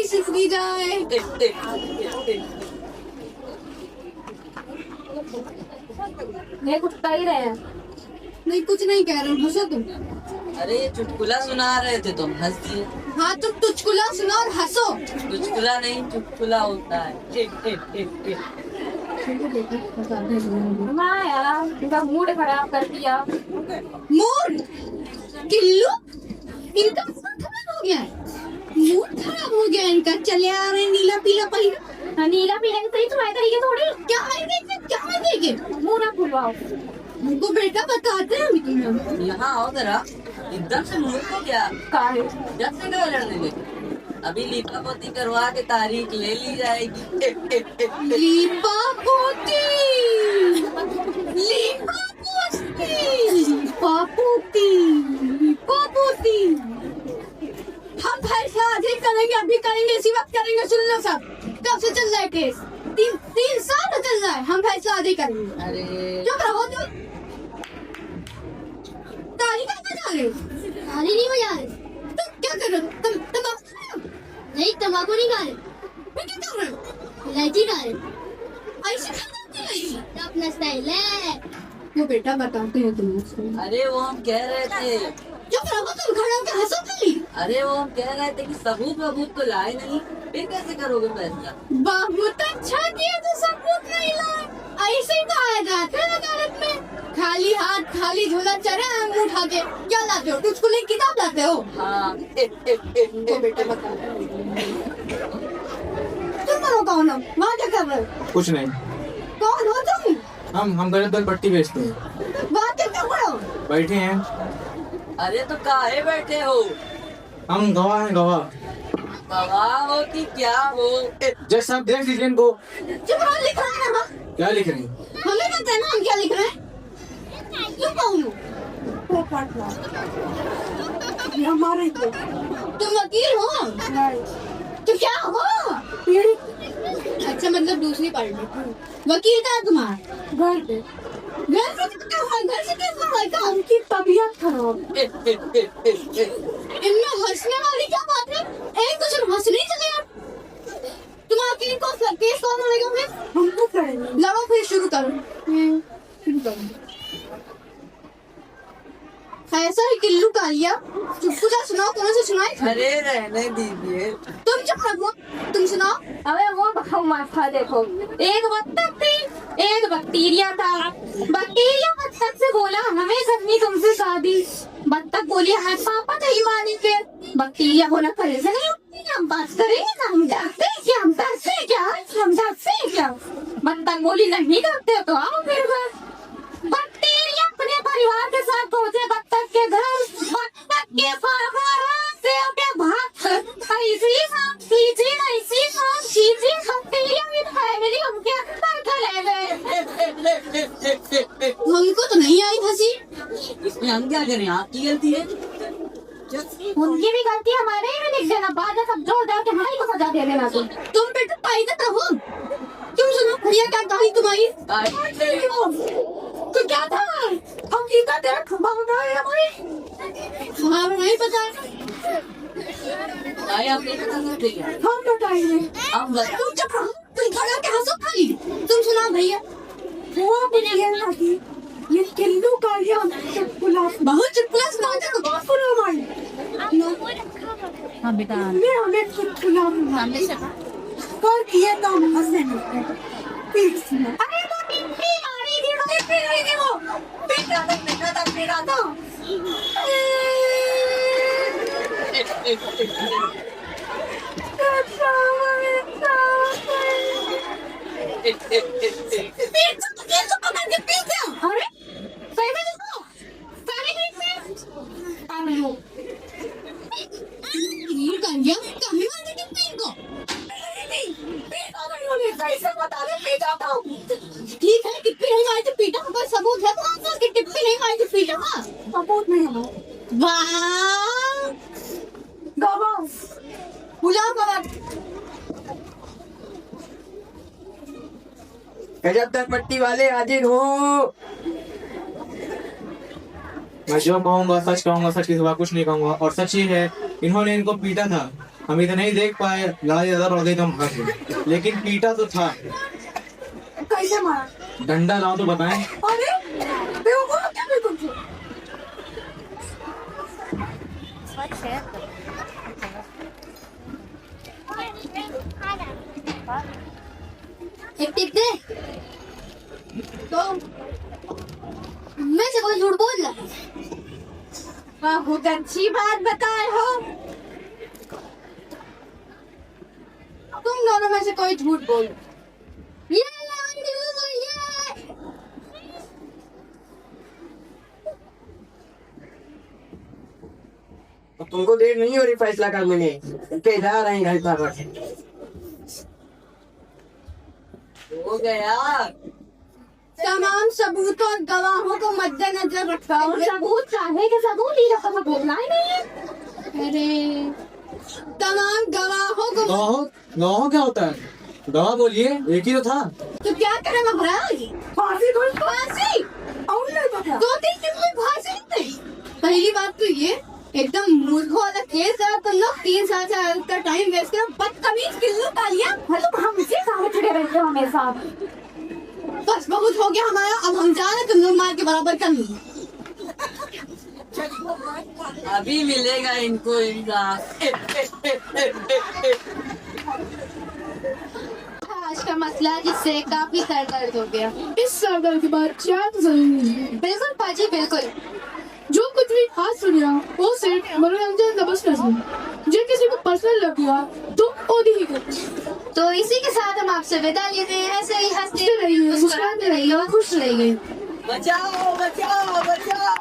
सिसकी जाए। ये कुछ कह ही रहे हैं। नहीं कुछ नहीं कह रहे, हंसो तुम। अरे ये चुटकुला सुना रहे थे तुम, हंस दिए। हाँ तुम चुटकुला सुनो और हंसो। चुटकुला नहीं, चुटकुला होता है। हाँ यार, इनका मूड खराब कर दिया। मूड किल्लू, इनका मूड खराब हो गया है। मूड खराब हो गया इनका। चले आ रहे नीला पीला पहिरा। नीला पीला के सही तुम्हारे तरीके थोड़ी। क्या आएंगे, क्या आएंगे? मुंह ना खुलवाओ। हमको बेटा बताते हैं हम तुम्हें। यहाँ आओ जरा, एकदम से मुंह को क्या काहे? जब से कब लड़ने लगे? अभी लीपा पोती करवा के तारीख ले ली जाएगी। लीपा पोती, लीपा पोती, लीपा पोती, लीपा पोती। हम फैसला आज ही करेंगे, अभी करेंगे, इसी वक्त करेंगे। सुन लो सब, कब से चल रहा है केस? तीन साल चल रहा है। हम फैसला आज ही करेंगे। अरे चुप रहो तुम। ताली का बजा रहे हो? ताली नहीं बजा रहे। तुम क्या कर रहे हो? तुम तंबाकू खा रहे हो? नहीं तंबाकू नहीं खा रहे। फिर क्या कर रहे हो? इलायची खा रहे हो? ऐसे खाना होती है इलायची? अपना स्टाइल है वो। बेटा बताते हैं तुम। अरे वो हम कह रहे थे, चुप रहो तुम, खड़े होकर हंसो खाली। अरे वो हम कह रहे थे कि सबूत वबूत तो लाए नहीं, फिर कैसे करोगे फैसला? बहुत अच्छा किया तो सबूत नहीं लाए। ऐसे ही तो आया जाते हैं अदालत में। खाली हाथ खाली झोला चढ़ा अंगूठा उठा के। क्या लाते हो? कुछ खुली किताब लाते हो? हाँ। तो बेटे बताओ, तुम करो कौन हो? वहाँ क्या कर रहे हो? कुछ नहीं, कौन हो तुम? हम गलत दल पट्टी बेचते हैं। वहाँ क्या कर रहे हो? बैठे हैं, अरे तो काहे बैठे हो? हम गवाह हैं, गवाह। गवाह हो कि क्या हो? जज साहब देख लीजिए इनको। चुप रहो, लिख रहे हैं हम। क्या लिख रहे हैं? हमें पता है ना हम क्या लिख रहे हैं। तुम कौन हो? हमारे को तुम वकील हो? तो क्या हो? अच्छा मतलब दूसरी पार्टी। वकील का है तुम्हारा? घर पे घर से क्या हुआ? घर से क्या हुआ? क्या उनकी तबीयत खराब। इनमें हंसने वाली क्या बात है? एक दूसरे को हंसने ही चले यार। तुम वकील को केस कौन लड़ेगा फिर? हम तो करेंगे। लड़ो फिर, शुरू करो। शुरू करो। ऐसा ही किल्लू का लिया। चुटकुला सुनाओ, कौन से सुनाए? अरे रहने दीजिए। तुम चुप रहो, तुम सुनाओ। अबे वो माथा देखो। एक बत्तख थी, एक बैक्टीरिया था। बैक्टीरिया बत्तख से बोला हमें करनी तुमसे शादी। बत्तख बोली हाँ पापा नहीं मानेंगे। बैक्टीरिया बोला कैसे नहीं, हम बात करेंगे ना, हम डरते हैं क्या, हम डरते हैं क्या, हम डरते हैं क्या। बत्तख बोली नहीं डरते तो आओ फिर घर। बैक्टीरिया अपने परिवार के साथ पहुंचे बत्तख के घर। बत्तख के परिवार से अपने भाग फैमिली उनके अंदर चले गए। हमको तो नहीं आई हंसी। इसमें हम क्या करें? आपकी गलती है। उनकी भी गलती, हमारे ही भी लिख देना। बाद में सब जोड़ डाल के हमारी को सजा दे देना। तुम बेटा पाइदत रहो। तुम सुनो भैया क्या कहानी तुम्हारी? तो क्या था? हकीकत है हमारी। हाँ नहीं पता। आए आप नहीं बता सकते क्या? हम बताएंगे। अब बता। तुम चुप रहो, तुम खड़ा के हंसो खाली। तुम सुनाओ भैया। वो भी नहीं, ये किल्लू का ये चुटकुला बहुत चुटकुला सुनाते हो। बहुत सुनो हमारी। हाँ बेटा। हमें चुटकुला कर किए तो हम हंसे नहीं। फिर सुनो। अरे वो टिप्पी मारी थी, टिप्पी नहीं थी वो। पीटा था। अरे सही में देखो, सारे ठीक में। आमिर कैसे बता दे पीटा था। ठीक है, टिप्पी नहीं मारी तो पीटा, पर सबूत है कौन सा कि टिप्पी नहीं मारी तो पीटा? सबूत नहीं है। वाह, गवाह बुलाओ गवाह। गजब दल पट्टी वाले हाजिर हो। मैं जो कहूँगा सच कहूँगा, सच के सिवा कुछ नहीं कहूँगा। और सच ही है, इन्होंने इनको पीटा था। हम इतना ही देख पाए, लड़ाई ज्यादा बढ़ गई तो हम भाग गए, लेकिन पीटा तो था। कैसे मारा? डंडा लाओ तो बताएं। अरे बेवकूफ क्या बिल्कुल। एक टिप दे तो मैं से कोई झूठ बोल रहा बहुत अच्छी बात बताए हो। तुम दोनों में से कोई झूठ बोल। ये ये तो तुमको देर नहीं हो रही फैसला करने में, के जा रहे हैं घर पर। हो गया। तमाम सबूत और गवाहों को मद्देनजर रखता और हूँ। सबूत चाहे कि सबूत ही रखा, बोलना ही नहीं है। अरे तमाम गवाहों को गवाह गवाह क्या होता है? गवाह बोलिए, एक ही तो था। तो क्या करें मैं भराऊंगी फांसी दो। फांसी। और नहीं पता। 2-3 दिन में फांसी नहीं। पहली बात तो ये एकदम मूर्खों वाला केस है। तुम लोग 3 साल से का टाइम वेस्ट कर बदतमीज किल्लू पालिया। मतलब हम इसी साथ खड़े रहते हो हमेशा। बस बहुत हो गया हमारा, अब हम जा रहे हैं, तुम लोग मार के बराबर कर ली। अभी मिलेगा इनको इंसाफ। आज का मसला जिससे काफी सरदर्द हो गया। इस सरदर्द के बाद क्या तो जरूरी है? बिल्कुल पाजी बिल्कुल। जो कुछ भी हाथ सुनिया वो सिर्फ मनोरंजन का बस नहीं। जो किसी को पर्सनल लग गया तो ओडी ही कर। तो इसी के साथ हम आपसे विदा लेते हैं। ऐसे ही हंसते रहिए, मुस्कुराते रहिए और खुश रहिए। बचाओ बचाओ बचाओ।